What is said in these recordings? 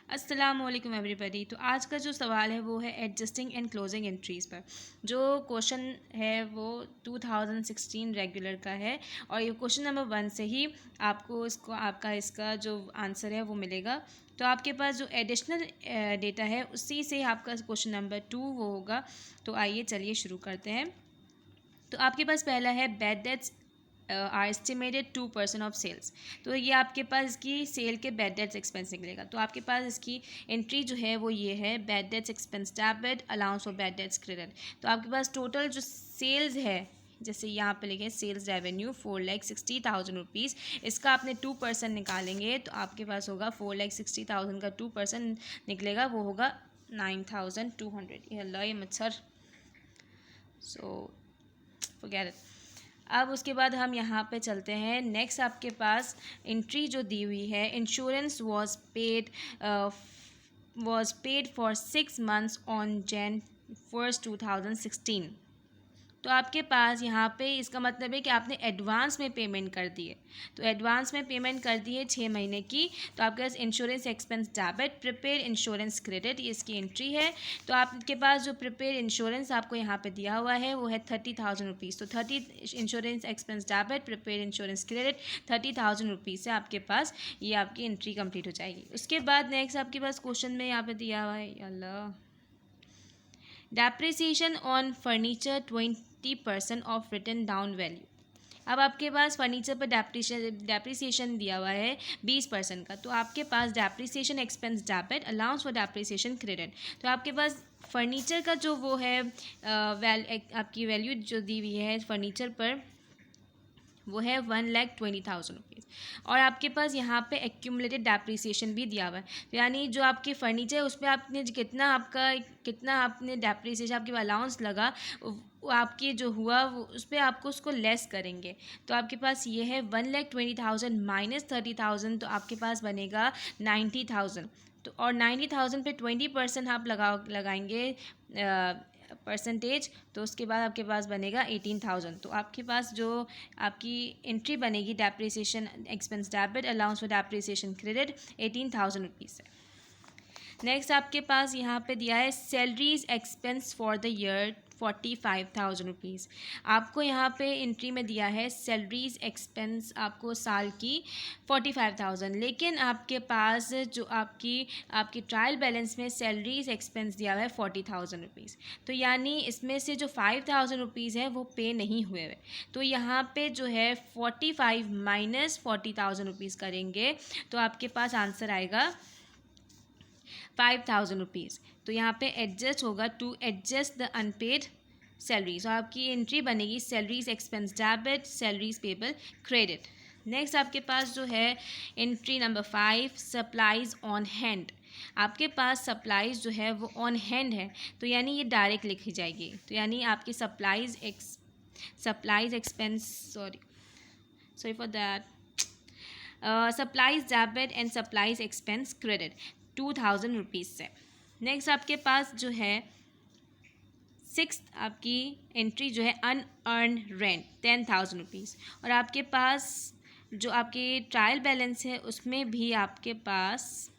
अस्सलाम वालेकुम एवरीबॉडी। तो आज का जो सवाल है वो है एडजस्टिंग एंड क्लोजिंग एंट्रीज़ पर। जो क्वेश्चन है वो 2016 रेगुलर का है और ये क्वेश्चन नंबर 1 से ही आपको इसका जो आंसर है वो मिलेगा। तो आपके पास जो एडिशनल डेटा है उसी से आपका क्वेश्चन नंबर 2 वो होगा। तो आइए चलिए शुरू करते हैं। तो आपके पास पहला है bad debts are estimated 2% of sales. तो ये आपके पास इसकी सेल के बैड डेट्स एक्सपेंस निकलेगा। तो आपके पास इसकी एंट्री जो है वो ये है, bad dates expense debit allowance for bad debts credit. तो आपके पास टोटल जो सेल्स है, जैसे यहाँ पे लिखे सेल्स रेवेन्यू 4,60,000 रुपीज़, इसका आपने 2% निकालेंगे तो आपके पास होगा 4,60,000 का 2% निकलेगा, वो होगा 9,200। ये अल्लाह ये मच्छर, सो फॉरगेट इट। अब उसके बाद हम यहाँ पे चलते हैं। नेक्स्ट आपके पास एंट्री जो दी हुई है, insurance was paid for 6 months on Jan 1st 2016। तो आपके पास यहाँ पे इसका मतलब है कि आपने एडवांस में पेमेंट कर दी है। तो एडवांस में पेमेंट कर दी है 6 महीने की। तो आपके पास insurance expense debit, prepare insurance credit, ये इसकी एंट्री है। तो आपके पास जो प्रिपेयर इंश्योरेंस आपको यहाँ पे दिया हुआ है वो है 30,000 रुपीज़। तो 30 insurance expense debit, prepare insurance credit 30,000 rupees से आपके पास ये आपकी एंट्री कंप्लीट हो जाएगी। उसके बाद नेक्स्ट आपके पास क्वेश्चन में यहाँ पे दिया हुआ है, अल्लाह, depreciation on furniture 20% of written down value. अब आपके पास फर्नीचर पर डेप्रिसिएशन दिया हुआ है 20% का। तो आपके पास depreciation expense debit allowance for depreciation credit. तो आपके पास फर्नीचर का जो वो है आपकी वैल्यू जो दी हुई है फर्नीचर पर वो है 1,20,000 रुपीज़। और आपके पास यहाँ पे एक्यूमुलेटेड डेप्रिसिएशन भी दिया हुआ है। तो यानी जो आपके फर्नीचर है उसमें आपने कितना आपने डेप्रिसिएशन आपके अलाउंस लगा, वो आपके जो हुआ वो उस पर आपको उसको लेस करेंगे। तो आपके पास ये है 1,20,000 माइनस 30,000, तो आपके पास बनेगा 90,000। तो और 90,000 पे 20% आप लगाएंगे परसेंटेज, तो उसके बाद आपके पास बनेगा 18,000। तो आपके पास जो आपकी एंट्री बनेगी depreciation expense debit allowance for depreciation credit 18,000 rupees है। नेक्स्ट आपके पास यहाँ पे दिया है salaries expense for the year 45,000 rupees. आपको यहाँ पे एंट्री में दिया है सैलरीज एक्सपेंस आपको साल की 45,000, लेकिन आपके पास जो आपकी ट्रायल बैलेंस में सैलरीज एक्सपेंस दिया हुआ है 40,000 रुपीज़। तो यानी इसमें से जो 5,000 रुपीज़ है वो पे नहीं हुए हुए। तो यहाँ पे जो है 45 माइनस 40,000 रुपीज़ करेंगे तो आपके पास आंसर आएगा 5,000 रुपीज़। तो यहाँ पे एडजस्ट होगा to adjust the unpaid salaries, और आपकी एंट्री बनेगी salaries expense debit salaries payable credit. Next आपके पास जो है entry number 5 supplies on hand. आपके पास सप्लाइज जो है वो ऑन हैंड है, तो यानी ये डायरेक्ट लिखी जाएगी। तो यानी आपकी supplies expense sorry for that supplies debit and supplies expense credit 2,000 rupees से। नेक्स्ट आपके पास जो है 6th आपकी एंट्री जो है अनअर्न रेंट 10,000 रुपीज़, और आपके पास जो आपकी ट्रायल बैलेंस है उसमें भी आपके पास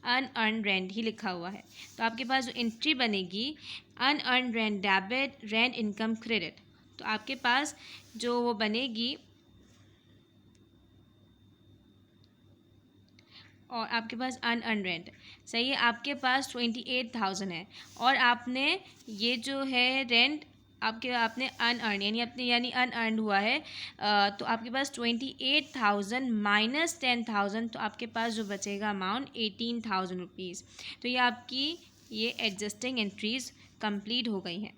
अनअर्न रेंट ही लिखा हुआ है। तो आपके पास जो एंट्री बनेगी unearned rent debit rent income credit, तो आपके पास जो वो बनेगी, और आपके पास अनअर्न रेंट सही है, आपके पास 28,000 है, और आपने ये जो है रेंट आपने अनअर्न यानी अनअर्न हुआ है। तो आपके पास 28,000 माइनस 10,000, तो आपके पास जो बचेगा अमाउंट 18,000 रुपीज़। तो ये आपकी एडजस्टिंग एंट्रीज़ कंप्लीट हो गई हैं।